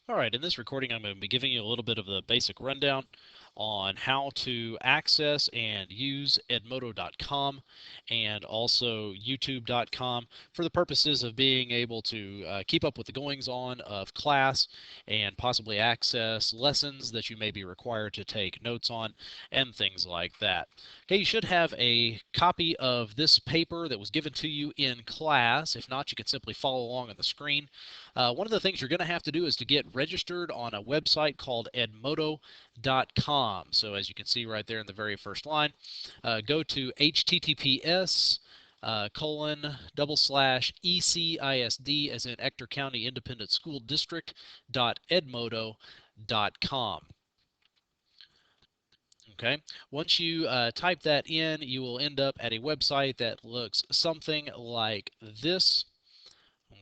All right, in this recording, I'm going to be giving you a little bit of the basic rundown on how to access and use EdModo.com and also YouTube.com for the purposes of being able to keep up with the goings-on of class and possibly access lessons that you may be required to take notes on and things like that. Okay, you should have a copy of this paper that was given to you in class. If not, you can simply follow along on the screen. One of the things you're going to have to do is to get registered on a website called EdModo.com. So as you can see right there in the very first line, go to https :/ECISD as in Ector County Independent School District .edmodo.com. Okay, once you type that in, you will end up at a website that looks something like this.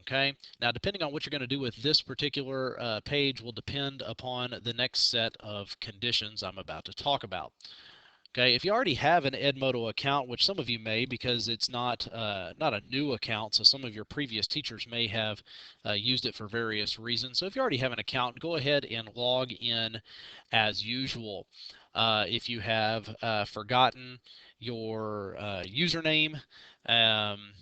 Okay, now depending on what you're going to do with this particular page will depend upon the next set of conditions I'm about to talk about. Okay, if you already have an EdModo account, which some of you may because it's not a new account, so some of your previous teachers may have used it for various reasons. So if you already have an account, go ahead and log in as usual. If you have forgotten your username, um,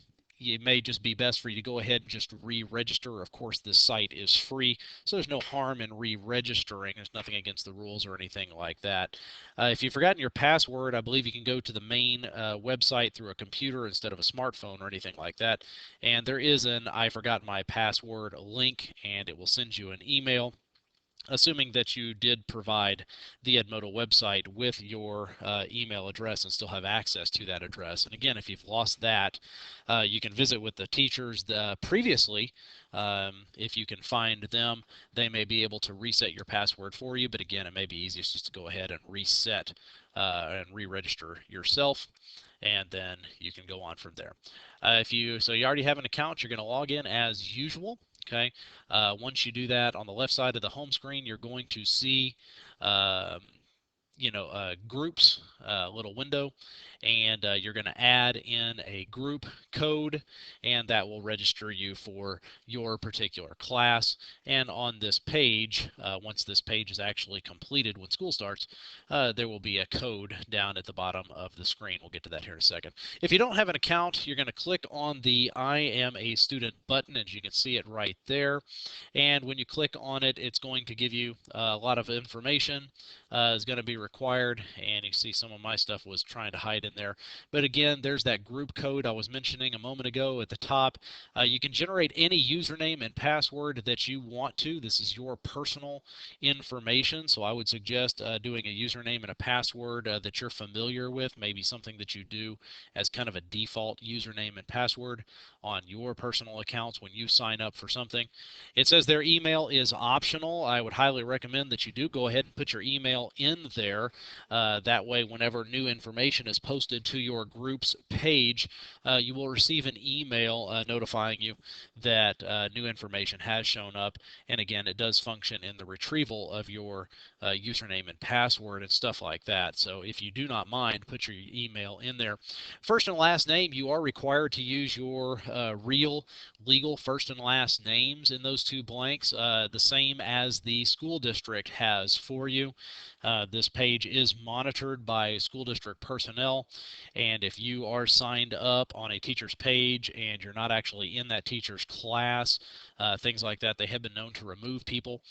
it may just be best for you to go ahead and just re-register. Of course, this site is free, so there's no harm in re-registering. There's nothing against the rules or anything like that. If you've forgotten your password, I believe you can go to the main website through a computer instead of a smartphone or anything like that. And there is an I forgot my password link, and it will send you an email, assuming that you did provide the Edmodo website with your email address and still have access to that address. And again, if you've lost that, you can visit with the teachers previously. If you can find them, they may be able to reset your password for you. But again, it may be easiest just to go ahead and reset and re-register yourself, and then you can go on from there. So you already have an account, you're going to log in as usual. Okay. Once you do that, on the left side of the home screen, you're going to see um, groups, little window, and you're going to add in a group code, and that will register you for your particular class. And on this page, once this page is actually completed when school starts, there will be a code down at the bottom of the screen. We'll get to that here in a second. If you don't have an account, you're going to click on the I am a student button, as you can see it right there. And when you click on it, it's going to give you a lot of information is going to be required, and you see some of my stuff was trying to hide in there. But again, there's that group code I was mentioning a moment ago at the top. You can generate any username and password that you want to. This is your personal information, so I would suggest doing a username and a password that you're familiar with, maybe something that you do as kind of a default username and password on your personal accounts when you sign up for something. It says their email is optional. I would highly recommend that you do go ahead and put your email in there. That way, whenever new information is posted to your group's page, you will receive an email notifying you that new information has shown up. And again, it does function in the retrieval of your username and password and stuff like that. So if you do not mind, put your email in there. First and last name, you are required to use your real legal first and last names in those two blanks, the same as the school district has for you. This page is monitored by school district personnel, and if you are signed up on a teacher's page and you're not actually in that teacher's class, things like that, they have been known to remove people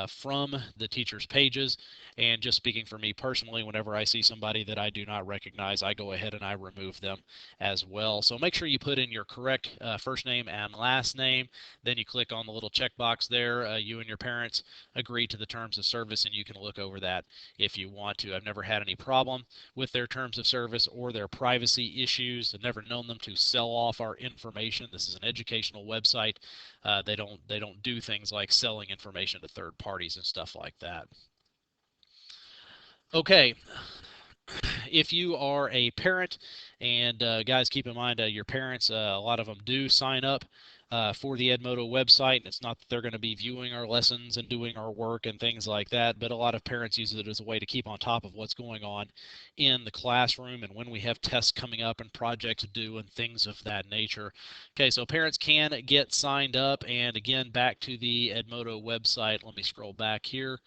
from the teacher's pages. And just speaking for me personally, whenever I see somebody that I do not recognize, I go ahead and I remove them as well. So make sure you put in your correct first name and last name. Then you click on the little checkbox there. You and your parents agree to the terms of service, and you can look over that if you want to. I've never had any problem with their terms of service or their privacy issues. I've never known them to sell off our information. This is an educational website. They don't do things like selling information to third parties and stuff like that. Okay, if you are a parent, and guys, keep in mind your parents, a lot of them do sign up for the EdModo website. And it's not that they're going to be viewing our lessons and doing our work and things like that, but a lot of parents use it as a way to keep on top of what's going on in the classroom and when we have tests coming up and projects due and things of that nature. Okay, so parents can get signed up, and again, back to the EdModo website. Let me scroll back here.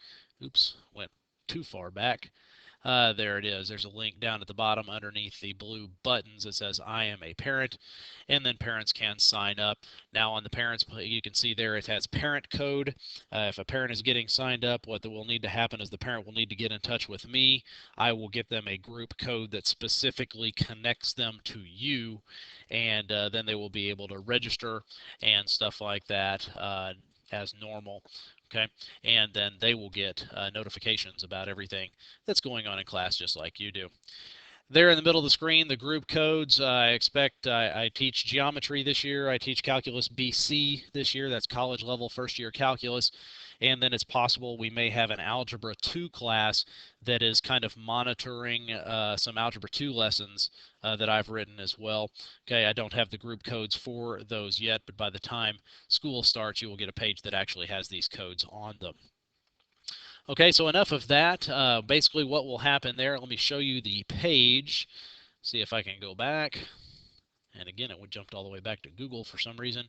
Oops, went too far back. There it is. There's a link down at the bottom underneath the blue buttons that says I am a parent, and then parents can sign up. Now on the parents, you can see there it has parent code. If a parent is getting signed up, what will need to happen is the parent will need to get in touch with me. I will get them a group code that specifically connects them to you, and then they will be able to register and stuff like that as normal. Okay, and then they will get notifications about everything that's going on in class just like you do. There in the middle of the screen, the group codes. I teach geometry this year. I teach calculus BC this year. That's college level first year calculus. And then it's possible we may have an algebra 2 class that is kind of monitoring some algebra 2 lessons that I've written as well. Okay, I don't have the group codes for those yet, but by the time school starts, you will get a page that actually has these codes on them. Okay, so enough of that. Basically what will happen there, let me show you the page. See if I can go back. And again, it jumped all the way back to Google for some reason.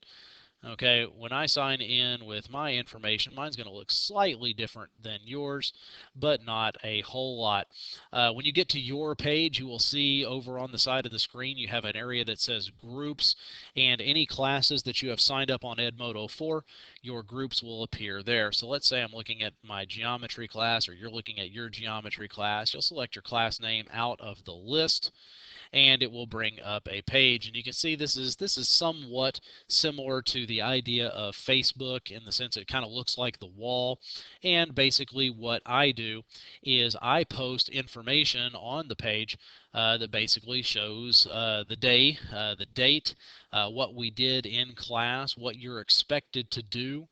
Okay, when I sign in with my information, mine's going to look slightly different than yours, but not a whole lot. When you get to your page, you will see over on the side of the screen, you have an area that says groups, and any classes that you have signed up on EdModo for, your groups will appear there. So let's say I'm looking at my geometry class, or you're looking at your geometry class. You'll select your class name out of the list, and it will bring up a page. And you can see this is somewhat similar to the idea of Facebook in the sense it kind of looks like the wall. And basically what I do is I post information on the page that basically shows the day, the date, what we did in class, what you're expected to do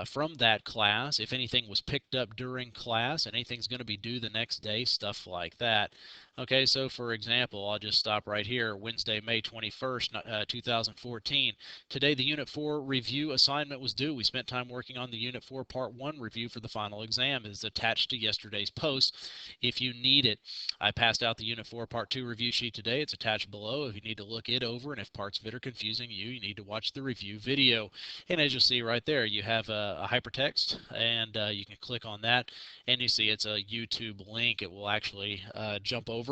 from that class, if anything was picked up during class, and anything's going to be due the next day, stuff like that. Okay, so for example, I'll just stop right here. Wednesday, May 21st, 2014. Today, the Unit 4 review assignment was due. We spent time working on the Unit 4 Part 1 review for the final exam. It is attached to yesterday's post if you need it. I passed out the Unit 4 Part 2 review sheet today. It's attached below if you need to look it over, and if parts of it are confusing you, you need to watch the review video. And as you'll see right there, you have a hypertext, and you can click on that, and you see it's a YouTube link. It will actually jump over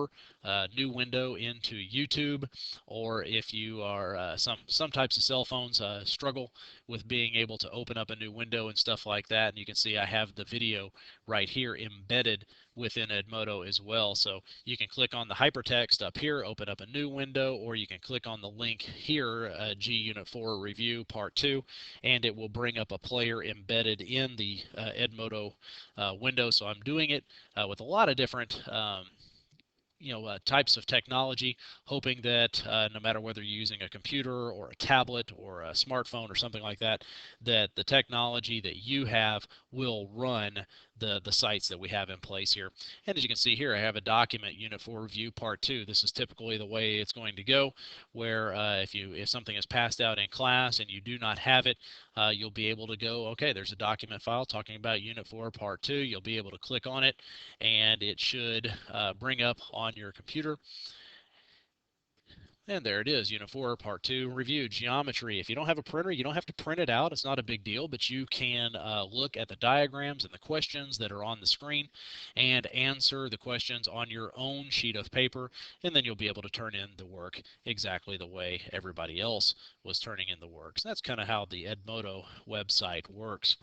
new window into YouTube, or if you are some types of cell phones struggle with being able to open up a new window and stuff like that, and you can see I have the video right here embedded within EdModo as well. So you can click on the hypertext up here, open up a new window, or you can click on the link here, G Unit 4 Review Part 2, and it will bring up a player embedded in the EdModo window. So I'm doing it with a lot of different types of technology, hoping that no matter whether you're using a computer or a tablet or a smartphone or something like that, that the technology that you have will run the sites that we have in place here. And as you can see here, I have a document, Unit 4 Review Part 2. This is typically the way it's going to go, where if something is passed out in class and you do not have it, you'll be able to go, okay, there's a document file talking about Unit 4 Part 2. You'll be able to click on it, and it should bring up on your computer. And there it is, Unit 4, Part 2, Review, Geometry. If you don't have a printer, you don't have to print it out. It's not a big deal, but you can look at the diagrams and the questions that are on the screen and answer the questions on your own sheet of paper, and then you'll be able to turn in the work exactly the way everybody else was turning in the work. So that's kind of how the EdModo website works.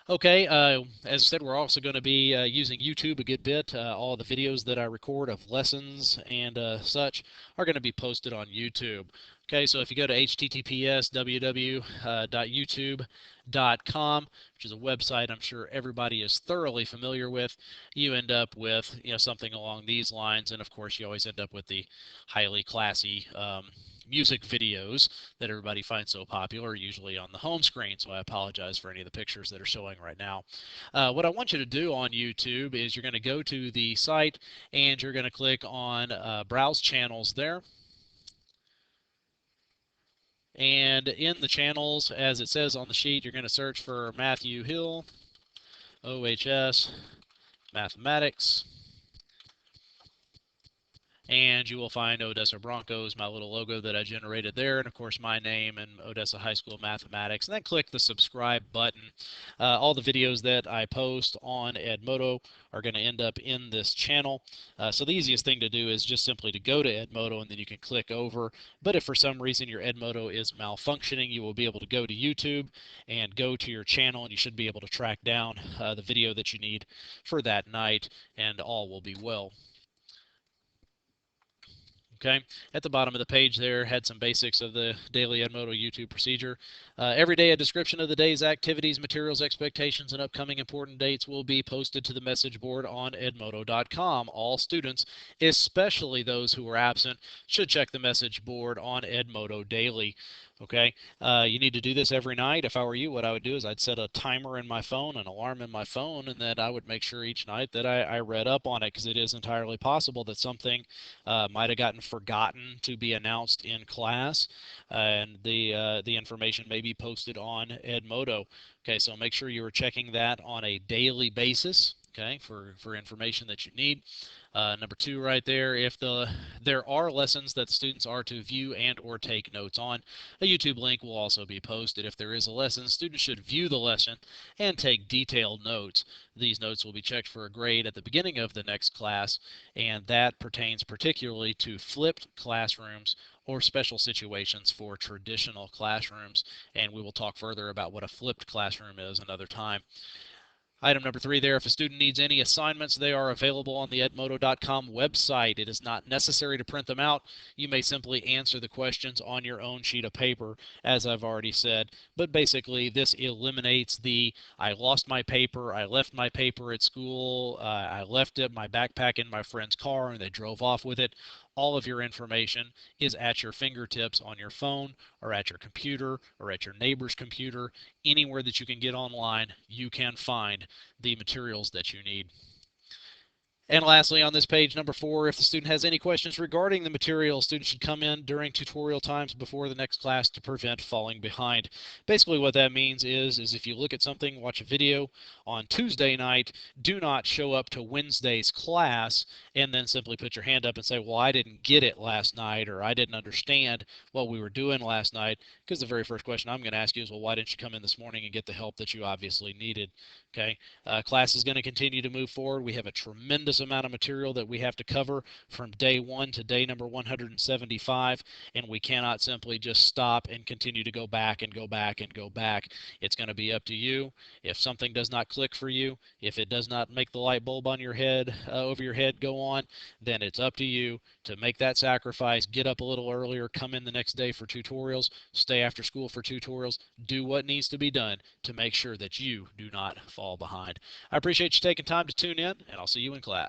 Okay, as I said, we're also going to be using YouTube a good bit. All the videos that I record of lessons and such are going to be posted on YouTube. Okay, so if you go to https://www.youtube.com, which is a website I'm sure everybody is thoroughly familiar with, you end up with something along these lines, and of course you always end up with the highly classy music videos that everybody finds so popular, usually on the home screen, so I apologize for any of the pictures that are showing right now. What I want you to do on YouTube is you're going to go to the site and you're going to click on Browse Channels there. And in the channels, as it says on the sheet, you're going to search for Matthew Hill, OHS, Mathematics, and you will find Odessa Broncos, my little logo that I generated there, and of course my name and Odessa High School Mathematics. And then click the subscribe button. All the videos that I post on EdModo are going to end up in this channel. So the easiest thing to do is just simply to go to EdModo, and then you can click over. But if for some reason your EdModo is malfunctioning, you will be able to go to YouTube and go to your channel, and you should be able to track down the video that you need for that night, and all will be well. Okay, at the bottom of the page there had some basics of the daily EdModo YouTube procedure. Every day a description of the day's activities, materials, expectations, and upcoming important dates will be posted to the message board on edmodo.com. All students, especially those who are absent, should check the message board on EdModo daily. Okay, you need to do this every night. If I were you, what I would do is I'd set a timer in my phone, an alarm in my phone, and then I would make sure each night that I read up on it, because it is entirely possible that something might have gotten forgotten to be announced in class, and the information may be posted on EdModo. Okay, so make sure you are checking that on a daily basis. Okay, for information that you need. Number 2 right there, if there are lessons that students are to view and or take notes on, a YouTube link will also be posted. If there is a lesson, students should view the lesson and take detailed notes. These notes will be checked for a grade at the beginning of the next class, and that pertains particularly to flipped classrooms or special situations for traditional classrooms, and we will talk further about what a flipped classroom is another time. Item number 3 there, if a student needs any assignments, they are available on the edmodo.com website. It is not necessary to print them out. You may simply answer the questions on your own sheet of paper, as I've already said. But basically, this eliminates the I lost my paper, I left my paper at school, I left it, my backpack in my friend's car, and they drove off with it. All of your information is at your fingertips on your phone or at your computer or at your neighbor's computer. Anywhere that you can get online, you can find the materials that you need. And lastly, on this page, number 4, if the student has any questions regarding the material, students should come in during tutorial times before the next class to prevent falling behind. Basically what that means is if you look at something, watch a video on Tuesday night, do not show up to Wednesday's class and then simply put your hand up and say, well, I didn't get it last night, or I didn't understand what we were doing last night, because the very first question I'm going to ask you is, well, why didn't you come in this morning and get the help that you obviously needed? Okay, class is going to continue to move forward. We have a tremendous amount of material that we have to cover from day 1 to day number 175, and we cannot simply just stop and continue to go back and go back and go back. It's going to be up to you. If something does not click for you, if it does not make the light bulb on your head, over your head go on, then it's up to you to make that sacrifice, get up a little earlier, come in the next day for tutorials, stay after school for tutorials, do what needs to be done to make sure that you do not fall behind. I appreciate you taking time to tune in, and I'll see you in class.